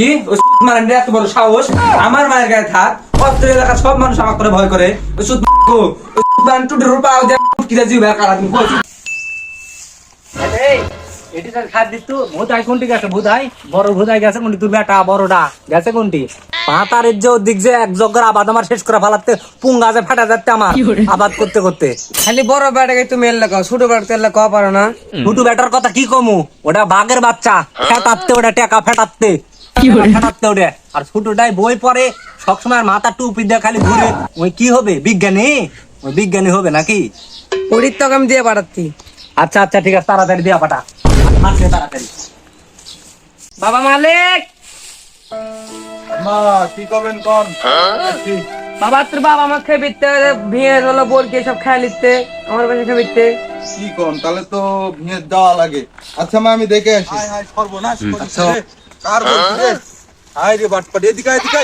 কি ওষুধ মারেন এত বড় সাহস আমার মায়ের গায়ে থাক অত্র এলাকার সব মানুষ আমাকে করে ভয় করে ওষুধ ওষুধ মান টুটের রূপা কি জিও কারা তুমি কইছি এই এটি তার খাদ দিত ভুতাই কোনটি গেছে ভুতাই বড় ভুতাই গেছে কোনটি তুই বেটা বড়টা গেছে কোনটি পাতারের যে দিক যে এক জগর আবাদ আমার শেষ করে ফেলাতে পুঙ্গা যে ফাটা যাচ্ছে আমার আবাদ করতে করতে খালি বড় বেটাকে তুমি এর লাগাও ছোট বেটাকে এর লাগাও পারো না ছোট বেটার কথা কি কমু ওটা বাঘের বাচ্চা ফেটাতে ওটা টেকা ফেটাতে ফেটাতে ওটা আর ছোটটাই বই পড়ে সবসময় মাথা টুপি দিয়ে খালি ঘুরে ওই কি হবে বিজ্ঞানী ওই বিজ্ঞানী হবে নাকি পরীর তো আমি দিয়ে পাঠাচ্ছি আচ্ছা আচ্ছা ঠিক আছে তাড়াতাড়ি দিয়া পাঠা আসে তাড়াতাড়ি বাবা মালিক মা কি করবেন কোন বাবা তোর বাবা আমার খেয়ে বিতে ভিড় হলো বলকে সব খেয়ে নিতে আমার বাসা খেয়ে বিতে কি কোন তাহলে তো ভিড় দেওয়া লাগে আচ্ছা মা আমি দেখে আসি হাই হাই সর্বনাশ আচ্ছা। কার বলছিস রে হাই রে বাটপাট এদিকে এদিকে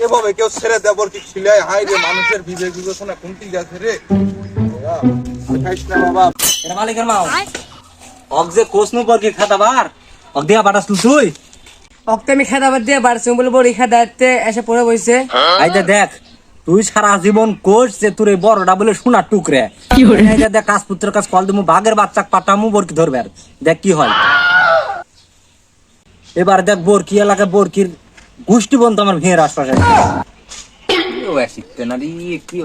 এভাবে কেউ ছেড়ে দেবর কি ছিলাই হাই রে মানুষের বিবেক বিবেচনা কোনটি গেছে রে খাইস না বাবা এটা মালিকের মাও অক যে কোসনু পর কি খাতাবার অক দিয়া পাঠাস তুই ওকে আমি খেদাবার দিয়ে বাড়ছি বলে বড়ি খেদাতে এসে পড়ে বইছে আইদা দেখ তুই সারা জীবন কোষ যে তোর এই বড়টা বলে সোনা টুকরে আইদা দেখ কাজপুত্রের কাজ কল দিমু বাঘের বাচ্চা পাঠামু বরকি ধরবে আর দেখ কি হয় এবার দেখ বরকি এলাকায় বরকির গোষ্ঠী বন্ধ আমার ভিড় আশপাশে শিখতে না রে কি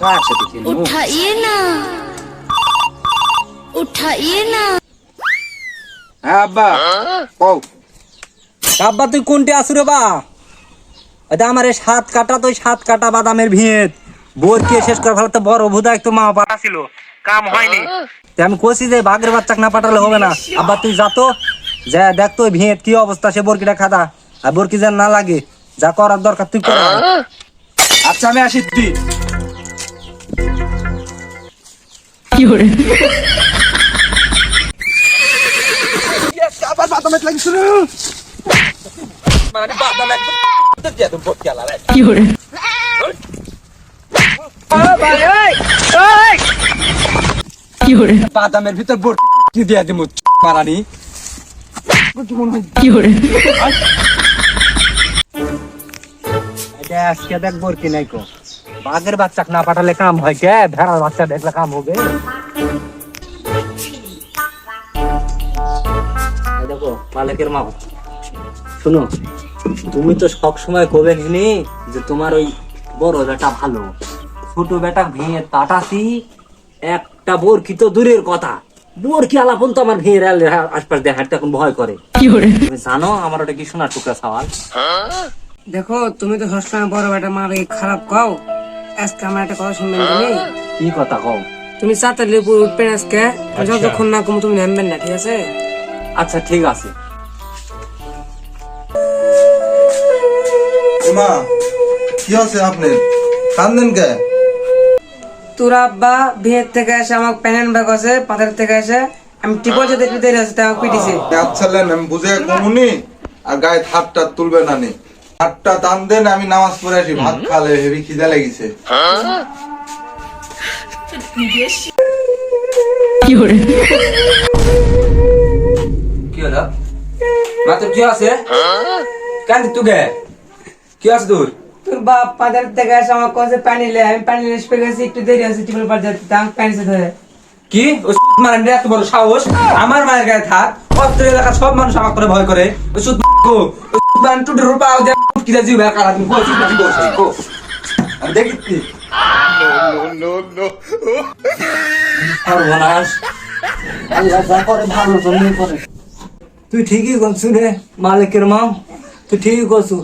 কার সাথে খেলবো उठाइए ना उठाइए ना হ্যাঁ আব্বা কও আব্বা তুই কোনটি আসু রে বা এটা আমার এই 7 কাটা তো 7 কাটা বাদামের ভিত বরকি শেষ করে ফেলতে বড় ভুদা একটু মা পাঠা ছিল কাম হয়নি আমি কইছি যে বাঘের বাচ্চা না পাঠালে হবে না আব্বা তুই যা তো যা দেখ তো ভিত কি অবস্থা সে বরকিটা খাদা আর বরকি যেন না লাগে যা করার দরকার তুই কর আচ্ছা আমি আসি তুই আবার বাদামে লাগিস রে মানে বাদাম একদম দিয়ে তো বট গেল রে বাদামের ভিতর বট দিয়ে দিমু মারানি এটা আজকে দেখ বরকি নাই কো বাঘের বাচ্চা না পাঠালে কাম হয় কে ভেড়ার বাচ্চা দেখলে কাম হবে এই দেখো মালিকের মা শুনো তুমি তো সব সময় কবে নিনি যে তোমার ওই বড় বেটা ভালো ছোট বেটা ভেঙে পাঠাছি একটা বরকি তো দূরের কথা বরকি আলাপন তো আমার ভেঙে আশপাশ দিয়ে হাঁটতে এখন ভয় করে তুমি জানো আমার ওটা কি সোনার টুকরা সওয়াল দেখো তুমি তো সবসময় বড় বেটা মারে খারাপ কও আজকে আমার একটা কথা শুনবেন তুমি কি কথা কও তুমি চারটা লেবু উঠবেন আজকে যতক্ষণ না কম তুমি নামবেন না ঠিক আছে আচ্ছা ঠিক আছে মা কি আছে আপনি কান্দেন কে তোর আব্বা বিয়ের থেকে এসে আমাকে প্যানেন ব্যাগ আছে পাথর থেকে এসে আমি টিপো যেতে দেরি আছে তাই আমাকে পিটিছে আচ্ছা লেন আমি বুঝে কমুনি আর গায়ে থাপটা তুলবে না নি হাতটা টান দেন আমি নামাজ পড়ে আসি ভাত খালে হেভি খিদা লেগেছে কি হলো মাত্র কি আছে কান্দি তুগে কি আছে তোর তোর বাপ পাথর থেকে এসে আমাকে কাছে পানি লে আমি পানি লেস পেয়ে গেছি একটু দেরি আছে টিপল পার যেতে তাই আমাকে পানি ধরে কি ওষুধ মারেন এত বড় সাহস আমার মায়ের গায়ে থাক অত্র এলাকার সব মানুষ আমাকে করে ভয় করে ওষুধ ওষুধ মান টুটের রূপা কি জিও কারা তুমি কইছি আমি দেখি সর্বনাশ আল্লাহ যা করে ভালো জন্য করে তুই ঠিকই করছু রে মালিকের মা তুই ঠিকই করছু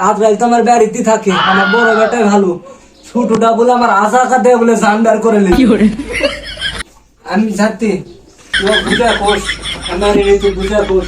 আজ রাত তো আমার বাড়িতে থাকে আমার বড় বেটাই ভালো ছোটটা বলে আমার আশা কাটে বলে জানদার করে লি আমি যাচ্ছি বুঝা কোষ আমার তুই বুঝা কোষ